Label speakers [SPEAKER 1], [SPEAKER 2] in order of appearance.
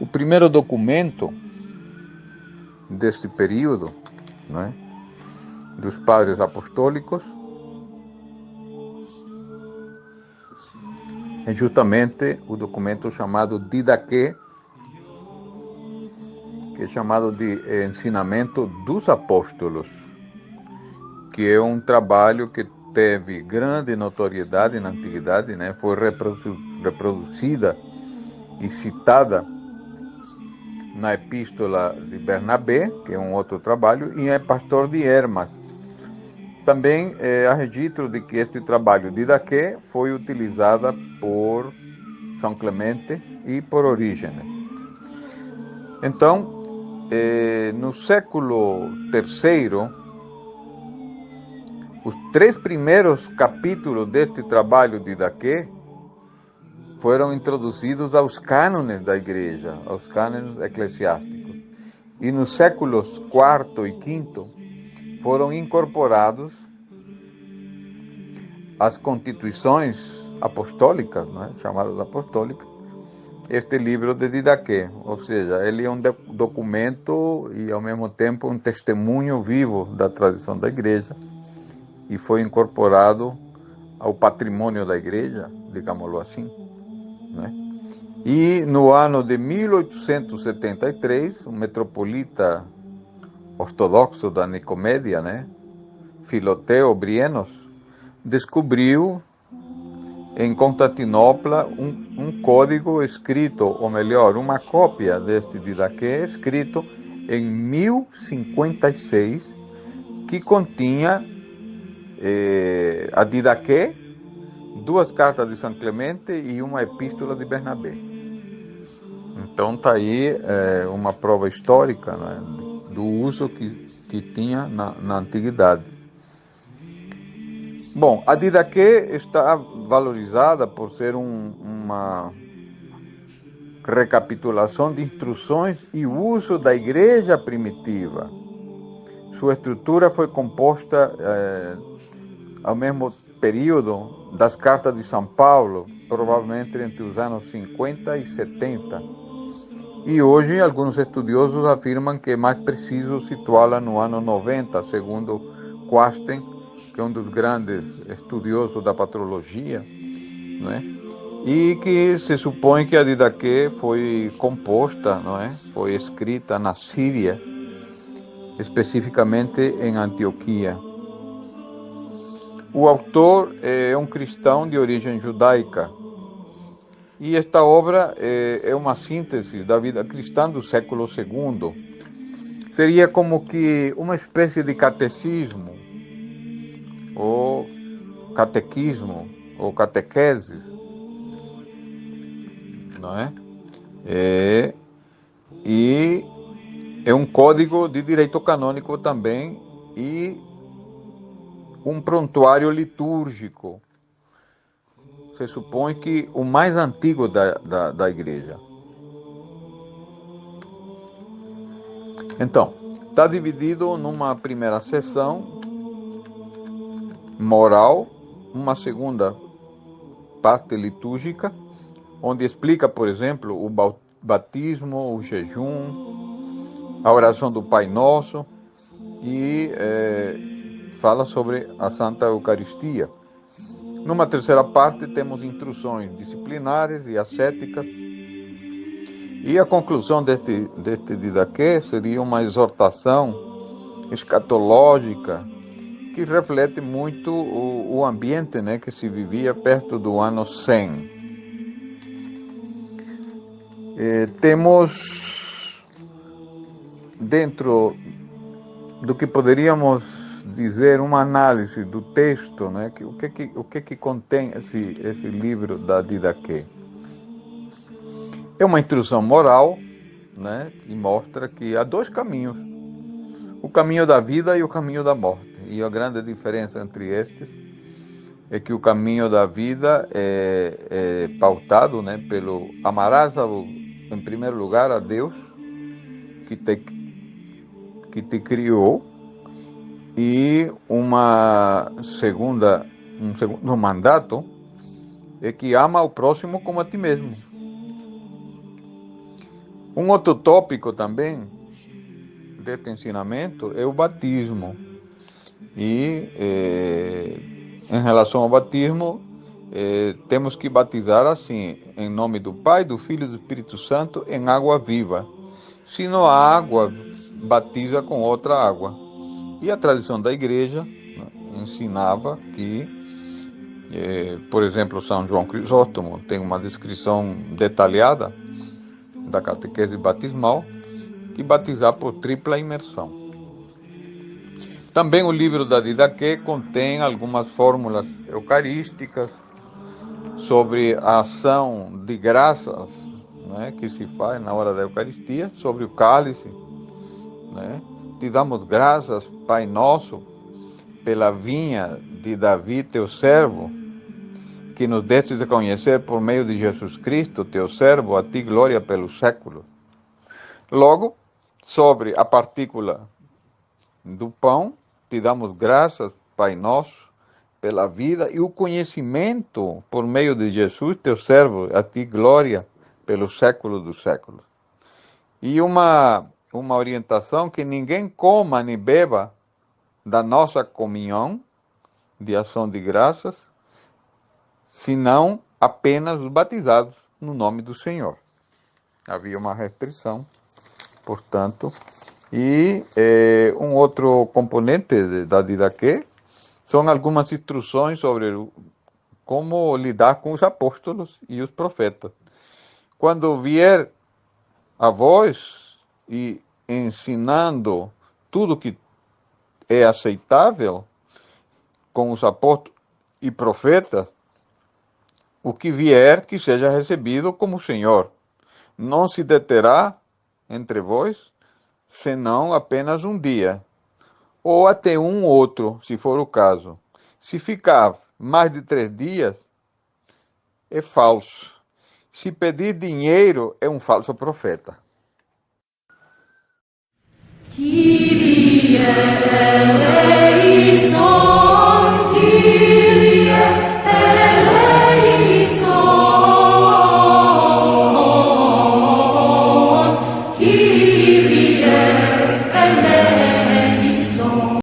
[SPEAKER 1] O primeiro documento deste período, né, dos padres apostólicos é justamente o documento chamado Didaquê, que é chamado de Ensinamento dos Apóstolos, que é um trabalho que teve grande notoriedade na antiguidade, né? Foi reproduzida e citada na Epístola de Bernabé, que é um outro trabalho, e é Pastor de Hermas. Também há registro de que este trabalho de Didaquê foi utilizado por São Clemente e por Orígenes. Então, no século III, os 3 primeiros capítulos deste trabalho de Didaquê foram introduzidos aos cânones da Igreja, aos cânones eclesiásticos. E nos séculos IV e V foram incorporados às constituições apostólicas, né, chamadas apostólicas, este livro de Didaquê. Ou seja, ele é um documento e, ao mesmo tempo, um testemunho vivo da tradição da Igreja, e foi incorporado ao patrimônio da Igreja, digamos assim, né? E no ano de 1873, o metropolita ortodoxo da Nicomédia, né, Filoteo Brienos, descobriu em Constantinopla um código escrito, ou melhor, uma cópia deste Didaquê, escrito em 1056, que continha a Didaquê, 2 cartas de São Clemente e uma epístola de Bernabé. Então está aí uma prova histórica, né, do uso que tinha na antiguidade. Bom, a Didaquê está valorizada por ser uma recapitulação de instruções e uso da Igreja primitiva. Sua estrutura foi composta ao mesmo período das cartas de São Paulo, provavelmente entre os anos 50 e 70. E hoje alguns estudiosos afirmam que é mais preciso situá-la no ano 90, segundo Quasten, que é um dos grandes estudiosos da patrologia, né? E que se supõe que a Didaquê foi composta, não é? Foi escrita na Síria, especificamente em Antioquia. O autor é um cristão de origem judaica, e esta obra é uma síntese da vida cristã do século II. Seria como que uma espécie de catecismo, ou catequismo, ou catequese, não é? E é um código de direito canônico também, e um prontuário litúrgico. Se supõe que o mais antigo da Igreja. Então, está dividido numa primeira seção moral, uma segunda parte litúrgica, onde explica, por exemplo, o batismo, o jejum, a oração do Pai Nosso, e fala sobre a Santa Eucaristia. Numa terceira parte temos instruções disciplinares e ascéticas, e a conclusão deste Didaquê seria uma exortação escatológica que reflete muito o ambiente, né, que se vivia perto do ano 100. Temos, dentro do que poderíamos dizer, uma análise do texto, né, o que contém esse livro da Didaquê. É uma instrução moral, né, que mostra que há 2 caminhos: o caminho da vida e o caminho da morte. E a grande diferença entre estes é que o caminho da vida é pautado, né, pelo amarás em primeiro lugar a Deus, que te criou, e um segundo mandato é que ama ao próximo como a ti mesmo. Um outro tópico também deste ensinamento é o batismo. E em relação ao batismo, temos que batizar assim, em nome do Pai, do Filho e do Espírito Santo, em água viva. Se não há água, batiza com outra água. E a tradição da igreja, né, ensinava que, por exemplo, São João Crisóstomo tem uma descrição detalhada da catequese batismal, que batizar por tripla imersão. Também o livro da Didaquê contém algumas fórmulas eucarísticas sobre a ação de graças, né, que se faz na hora da Eucaristia, sobre o cálice, né? Te damos graças, Pai nosso, pela vinha de Davi, teu servo, que nos destes de conhecer por meio de Jesus Cristo, teu servo, a ti glória pelos séculos. Logo, sobre a partícula do pão, te damos graças, Pai nosso, pela vida e o conhecimento por meio de Jesus, teu servo, a ti glória pelos séculos dos séculos. E uma orientação que ninguém coma nem beba da nossa comunhão de ação de graças, senão apenas os batizados no nome do Senhor. Havia uma restrição, portanto. E um outro componente da Didaquê são algumas instruções sobre como lidar com os apóstolos e os profetas. Quando vier a vós e ensinando tudo que é aceitável com os apóstolos e profetas, o que vier que seja recebido como Senhor. Não se deterá entre vós, senão apenas um dia, ou até um outro, se for o caso. Se ficar mais de 3 dias, é falso. Se pedir dinheiro, é um falso profeta. Kyrie eleison.